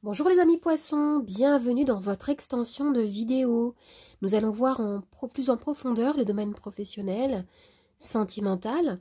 Bonjour les amis poissons, bienvenue dans votre extension de vidéo. Nous allons voir plus en profondeur le domaine professionnel, sentimental.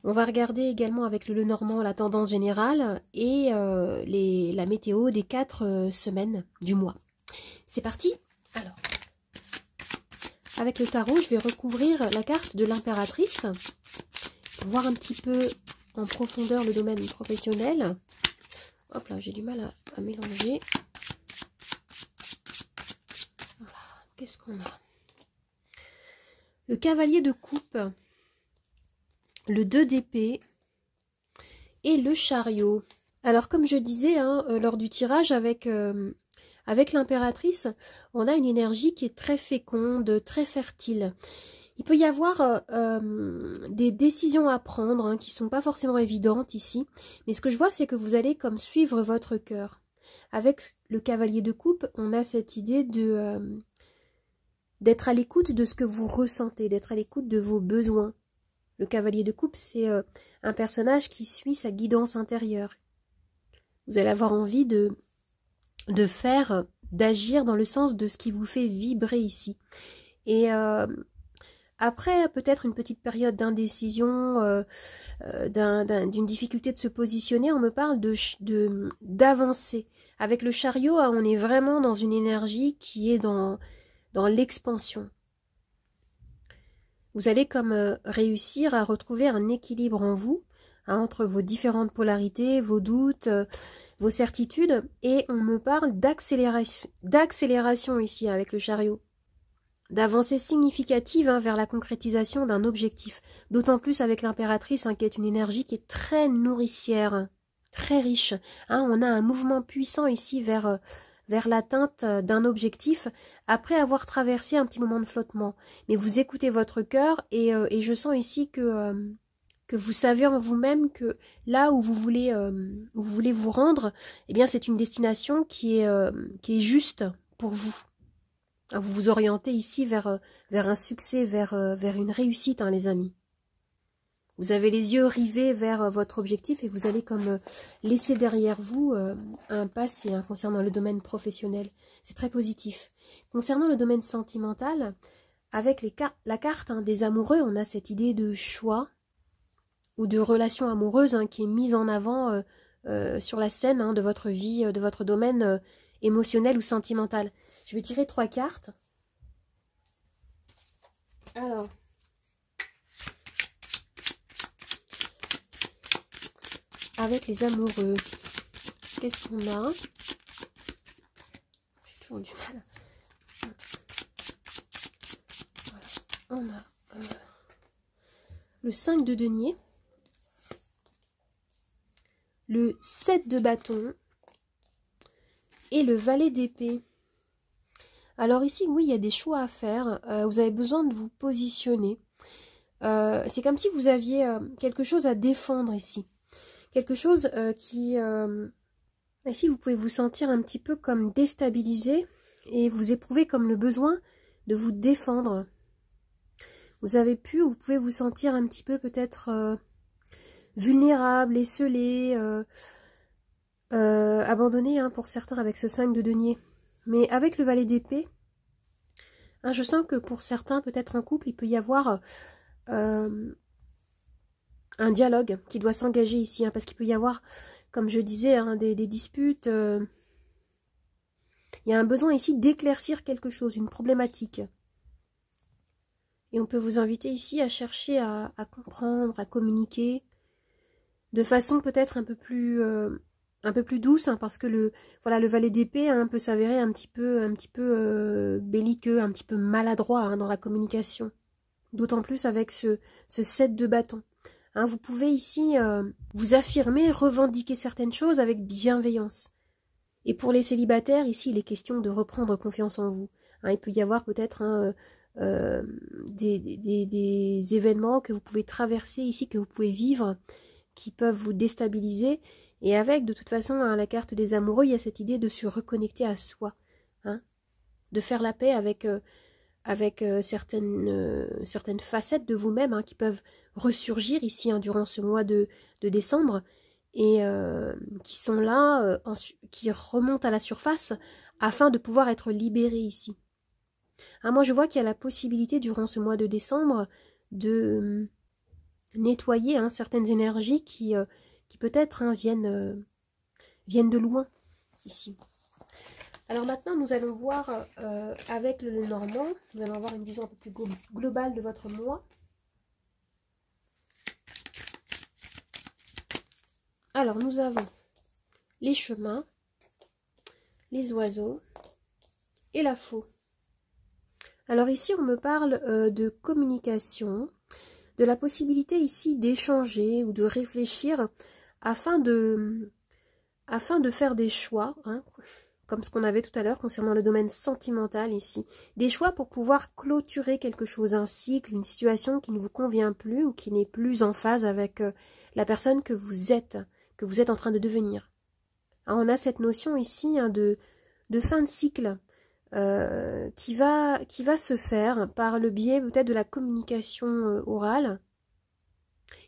On va regarder également avec le Lenormand la tendance générale et la météo des 4 semaines du mois. C'est parti. Alors, avec le tarot, je vais recouvrir la carte de l'impératrice pour voir un petit peu en profondeur le domaine professionnel. Hop là, j'ai du mal à mélanger. Voilà, qu'est-ce qu'on a? Le cavalier de coupe, le 2 d'épée et le chariot. Alors, comme je disais, lors du tirage avec l'impératrice, on a une énergie qui est très féconde, très fertile. Il peut y avoir des décisions à prendre qui ne sont pas forcément évidentes ici. Mais ce que je vois, c'est que vous allez comme suivre votre cœur. Avec le cavalier de coupe, on a cette idée d'être à l'écoute de ce que vous ressentez, d'être à l'écoute de vos besoins. Le cavalier de coupe, c'est un personnage qui suit sa guidance intérieure. Vous allez avoir envie d'agir dans le sens de ce qui vous fait vibrer ici. Et après, peut-être une petite période d'indécision, d'une difficulté de se positionner, on me parle d'avancer. Avec le chariot, on est vraiment dans une énergie qui est dans l'expansion. Vous allez comme réussir à retrouver un équilibre en vous, entre vos différentes polarités, vos doutes, vos certitudes, et on me parle d'accélération ici avec le chariot. D'avancée significative vers la concrétisation d'un objectif. D'autant plus avec l'impératrice qui est une énergie qui est très nourricière, très riche. On a un mouvement puissant ici vers l'atteinte d'un objectif après avoir traversé un petit moment de flottement. Mais vous écoutez votre cœur et je sens ici que vous savez en vous-même que là où vous voulez vous rendre, eh bien c'est une destination qui est juste pour vous. Vous vous orientez ici vers un succès, vers une réussite, les amis. Vous avez les yeux rivés vers votre objectif et vous allez comme laisser derrière vous un passé concernant le domaine professionnel. C'est très positif. Concernant le domaine sentimental, avec la carte des amoureux, on a cette idée de choix ou de relation amoureuse qui est mise en avant sur la scène de votre vie, de votre domaine émotionnel ou sentimental. Je vais tirer 3 cartes. Alors, avec les amoureux, qu'est-ce qu'on a? J'ai toujours du mal. Voilà. On a le 5 de denier, le 7 de bâton et le valet d'épée. Alors ici, oui, il y a des choix à faire. Vous avez besoin de vous positionner. C'est comme si vous aviez quelque chose à défendre ici. Quelque chose qui... ici, vous pouvez vous sentir un petit peu comme déstabilisé et vous éprouvez comme le besoin de vous défendre. Vous pouvez vous sentir un petit peu peut-être vulnérable, esseulé, abandonné pour certains avec ce 5 de denier. Mais avec le valet d'épée, je sens que pour certains, peut-être en couple, il peut y avoir un dialogue qui doit s'engager ici. Parce qu'il peut y avoir, comme je disais, des disputes. Il y a un besoin ici d'éclaircir quelque chose, une problématique. Et on peut vous inviter ici à chercher à comprendre, à communiquer de façon peut-être un peu plus douce, parce que le valet d'épée peut s'avérer un petit peu belliqueux, un petit peu maladroit dans la communication. D'autant plus avec ce 7 de bâton. Vous pouvez ici vous affirmer, revendiquer certaines choses avec bienveillance. Et pour les célibataires, ici, il est question de reprendre confiance en vous. Il peut y avoir peut-être des événements que vous pouvez traverser ici, que vous pouvez vivre, qui peuvent vous déstabiliser. Et avec, de toute façon, la carte des amoureux, il y a cette idée de se reconnecter à soi. De faire la paix avec certaines facettes de vous-même qui peuvent ressurgir ici durant ce mois de décembre et qui sont là, qui remontent à la surface afin de pouvoir être libérés ici. Hein, moi, je vois qu'il y a la possibilité durant ce mois de décembre de nettoyer certaines énergies qui peut-être viennent de loin ici. Alors maintenant, nous allons voir avec le Normand, nous allons avoir une vision un peu plus globale de votre mois. Alors, nous avons les chemins, les oiseaux et la faux. Alors ici, on me parle de communication, de la possibilité ici d'échanger ou de réfléchir afin de faire des choix, comme ce qu'on avait tout à l'heure concernant le domaine sentimental ici. Des choix pour pouvoir clôturer quelque chose, un cycle, une situation qui ne vous convient plus ou qui n'est plus en phase avec la personne que vous êtes en train de devenir. Alors, on a cette notion ici de fin de cycle qui va se faire par le biais peut-être de la communication orale.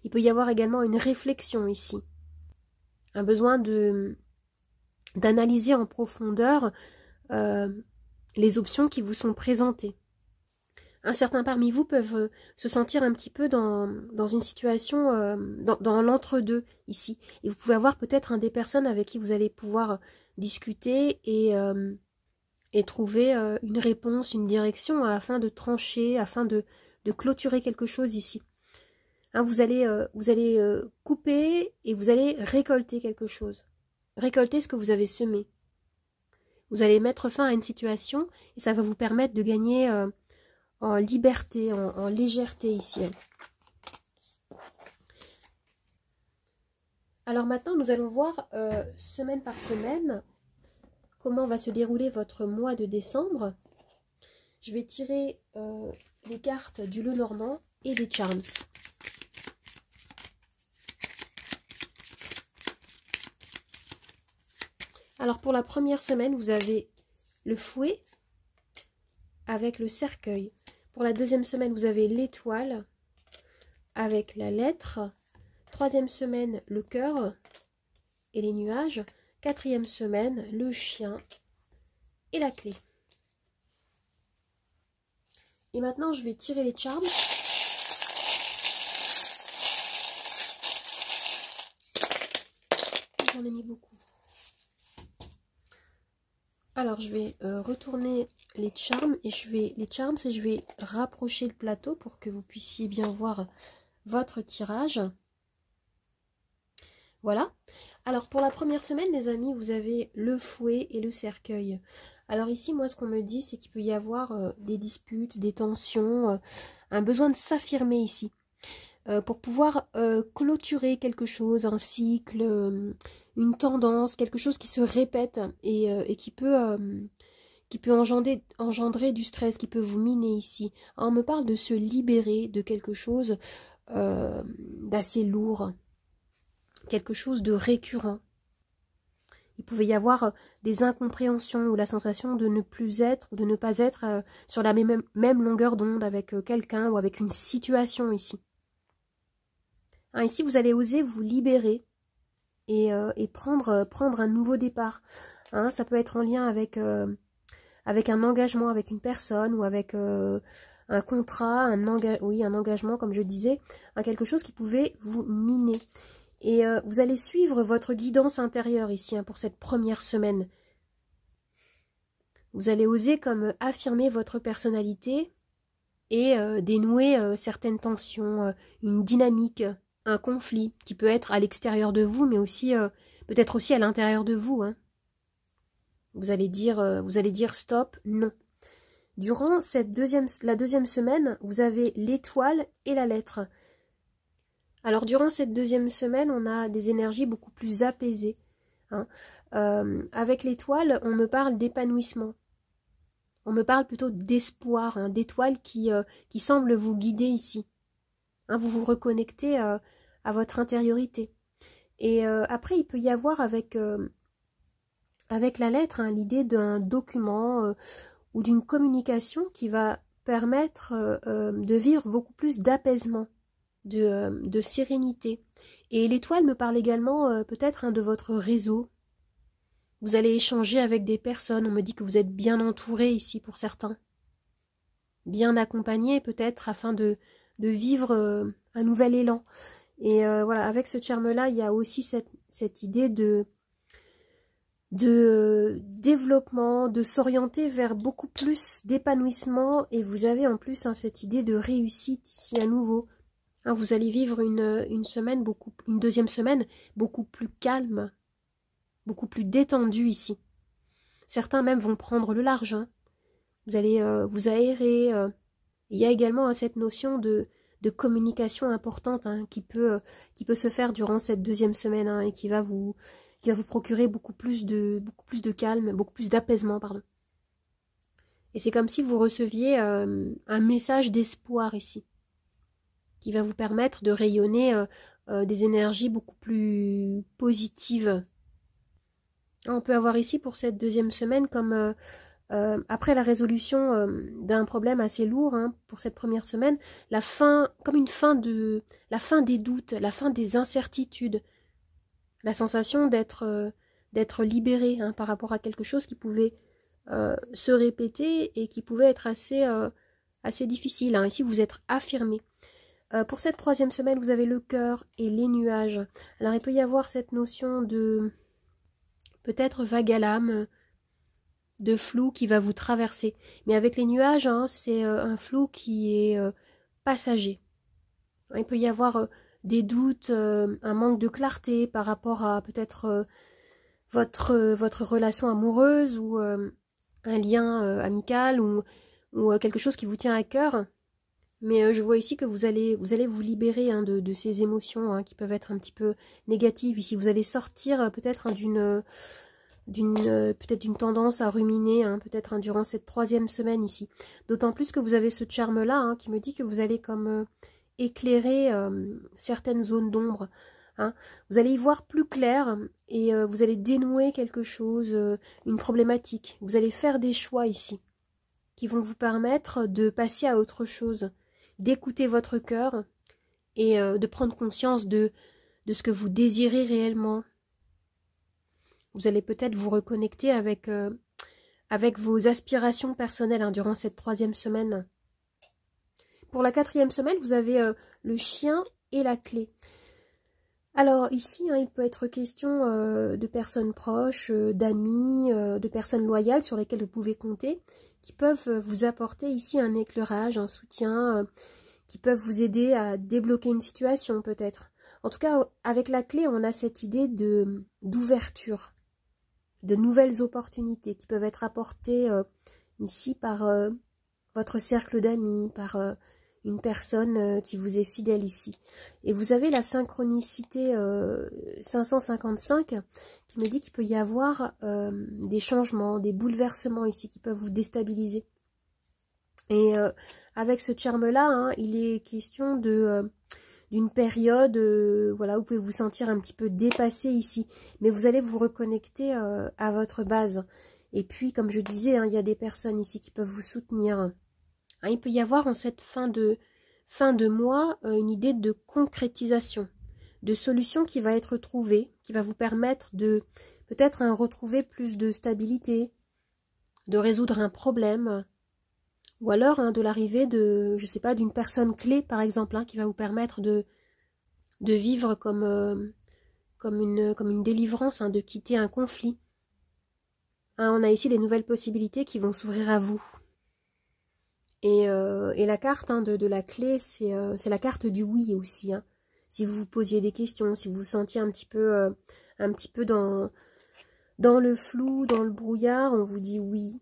Il peut y avoir également une réflexion ici, un besoin d'analyser en profondeur les options qui vous sont présentées. Certains parmi vous peuvent se sentir un petit peu dans une situation, dans l'entre-deux ici. Et vous pouvez avoir peut-être des personnes avec qui vous allez pouvoir discuter et trouver une réponse, une direction afin de trancher, afin de clôturer quelque chose ici. Vous allez couper et vous allez récolter quelque chose. Récolter ce que vous avez semé. Vous allez mettre fin à une situation et ça va vous permettre de gagner en liberté, en légèreté ici. Alors maintenant, nous allons voir semaine par semaine comment va se dérouler votre mois de décembre. Je vais tirer les cartes du Lenormand et des Charms. Alors pour la première semaine, vous avez le fouet avec le cercueil. Pour la deuxième semaine, vous avez l'étoile avec la lettre. Troisième semaine, le cœur et les nuages. Quatrième semaine, le chien et la clé. Et maintenant, je vais tirer les charms. J'en ai mis beaucoup. Alors, je vais retourner les charms et je vais rapprocher le plateau pour que vous puissiez bien voir votre tirage. Voilà. Alors, pour la première semaine, les amis, vous avez le fouet et le cercueil. Alors ici, moi, ce qu'on me dit, c'est qu'il peut y avoir des disputes, des tensions, un besoin de s'affirmer ici. Pour pouvoir clôturer quelque chose, un cycle, une tendance, quelque chose qui se répète et qui peut engendrer du stress, qui peut vous miner ici. Alors, on me parle de se libérer de quelque chose d'assez lourd, quelque chose de récurrent. Il pouvait y avoir des incompréhensions ou la sensation de ne plus être ou de ne pas être sur la même longueur d'onde avec quelqu'un ou avec une situation ici. Ici, vous allez oser vous libérer et prendre un nouveau départ. Ça peut être en lien avec un engagement avec une personne ou avec un contrat, un engagement, comme je disais, quelque chose qui pouvait vous miner. Et vous allez suivre votre guidance intérieure ici pour cette première semaine. Vous allez oser comme affirmer votre personnalité et dénouer certaines tensions, une dynamique, un conflit qui peut être à l'extérieur de vous, mais aussi peut-être aussi à l'intérieur de vous. Vous allez dire stop, non. Durant la deuxième semaine, vous avez l'étoile et la lettre. Alors, durant cette deuxième semaine, on a des énergies beaucoup plus apaisées. Avec l'étoile, on me parle d'épanouissement. On me parle plutôt d'espoir, d'étoile qui semble vous guider ici. Vous vous reconnectez à votre intériorité. Et après, il peut y avoir avec la lettre l'idée d'un document ou d'une communication qui va permettre de vivre beaucoup plus d'apaisement, de sérénité. Et l'étoile me parle également peut-être de votre réseau. Vous allez échanger avec des personnes. On me dit que vous êtes bien entouré ici pour certains. Bien accompagné peut-être afin de vivre un nouvel élan. Et voilà, avec ce charme-là, il y a aussi cette idée de développement, de s'orienter vers beaucoup plus d'épanouissement. Et vous avez en plus cette idée de réussite ici à nouveau. Vous allez vivre une deuxième semaine beaucoup plus calme, beaucoup plus détendue ici. Certains même vont prendre le large. Vous allez vous aérer. Il y a également cette notion de communication importante qui peut se faire durant cette deuxième semaine et qui va vous procurer beaucoup plus de calme, beaucoup plus d'apaisement, pardon. Et c'est comme si vous receviez un message d'espoir ici, qui va vous permettre de rayonner des énergies beaucoup plus positives. On peut avoir ici pour cette deuxième semaine comme après la résolution d'un problème assez lourd pour cette première semaine, la fin des doutes, la fin des incertitudes, la sensation d'être libéré par rapport à quelque chose qui pouvait se répéter et qui pouvait être assez difficile. Ici, vous êtes affirmé. Pour cette troisième semaine, vous avez le cœur et les nuages. Alors, il peut y avoir cette notion de peut-être vague à l'âme, de flou qui va vous traverser. Mais avec les nuages, c'est un flou qui est passager. Il peut y avoir des doutes, un manque de clarté par rapport à peut-être votre relation amoureuse ou un lien amical ou quelque chose qui vous tient à cœur. Mais je vois ici que vous allez vous libérer de ces émotions qui peuvent être un petit peu négatives. Ici, vous allez sortir peut-être d'une tendance à ruminer, peut-être durant cette troisième semaine ici. D'autant plus que vous avez ce charme-là qui me dit que vous allez comme éclairer certaines zones d'ombre. Vous allez y voir plus clair et vous allez dénouer quelque chose, une problématique. Vous allez faire des choix ici qui vont vous permettre de passer à autre chose, d'écouter votre cœur et de prendre conscience de ce que vous désirez réellement. Vous allez peut-être vous reconnecter avec vos aspirations personnelles durant cette troisième semaine. Pour la quatrième semaine, vous avez le chien et la clé. Alors ici, il peut être question de personnes proches, d'amis, de personnes loyales sur lesquelles vous pouvez compter, qui peuvent vous apporter ici un éclairage, un soutien, qui peuvent vous aider à débloquer une situation peut-être. En tout cas, avec la clé, on a cette idée d'ouverture, de nouvelles opportunités qui peuvent être apportées ici par votre cercle d'amis, par une personne qui vous est fidèle ici. Et vous avez la synchronicité 555 qui me dit qu'il peut y avoir des changements, des bouleversements ici qui peuvent vous déstabiliser. Et avec ce charme-là, il est question d'une période voilà, où vous pouvez vous sentir un petit peu dépassé ici. Mais vous allez vous reconnecter à votre base. Et puis, comme je disais, il y a des personnes ici qui peuvent vous soutenir. Il peut y avoir en cette fin de mois une idée de concrétisation, de solution qui va être trouvée, qui va vous permettre de peut-être retrouver plus de stabilité, de résoudre un problème, ou alors de l'arrivée de, je sais pas, d'une personne clé par exemple, qui va vous permettre de vivre comme une délivrance, de quitter un conflit. On a ici des nouvelles possibilités qui vont s'ouvrir à vous. Et la carte de la clé, c'est la carte du oui aussi. Si vous vous posiez des questions, si vous vous sentiez un petit peu dans le flou, dans le brouillard, on vous dit oui.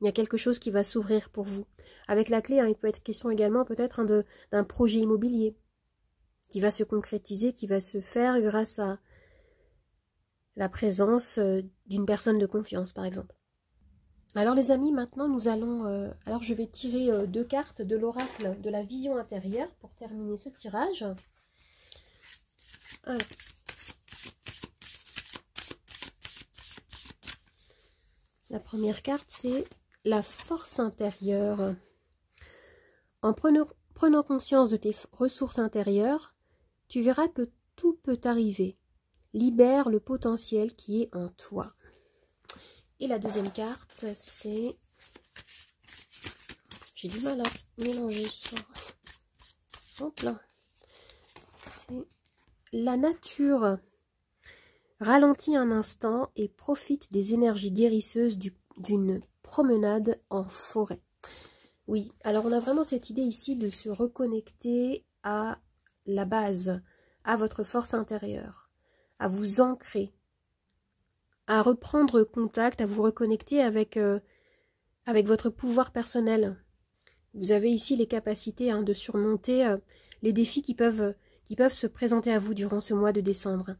Il y a quelque chose qui va s'ouvrir pour vous. Avec la clé, il peut être question également peut-être d'un projet immobilier qui va se concrétiser, qui va se faire grâce à la présence d'une personne de confiance, par exemple. Alors les amis, maintenant nous allons... alors je vais tirer 2 cartes de l'oracle de la vision intérieure pour terminer ce tirage. Alors. La première carte, c'est la force intérieure. En prenant conscience de tes ressources intérieures, tu verras que tout peut arriver. Libère le potentiel qui est en toi. Et la deuxième carte, c'est... J'ai du mal à mélanger ce soir. Hop là. C'est la nature. Ralentis un instant et profite des énergies guérisseuses d'une promenade en forêt. Oui, alors on a vraiment cette idée ici de se reconnecter à la base, à votre force intérieure, à vous ancrer, à reprendre contact, à vous reconnecter avec votre pouvoir personnel. Vous avez ici les capacités de surmonter les défis qui peuvent se présenter à vous durant ce mois de décembre.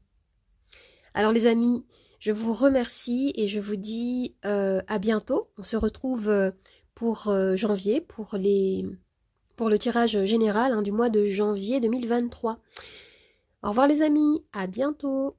Alors les amis, je vous remercie et je vous dis à bientôt. On se retrouve pour janvier, pour le tirage général du mois de janvier 2023. Au revoir les amis, à bientôt.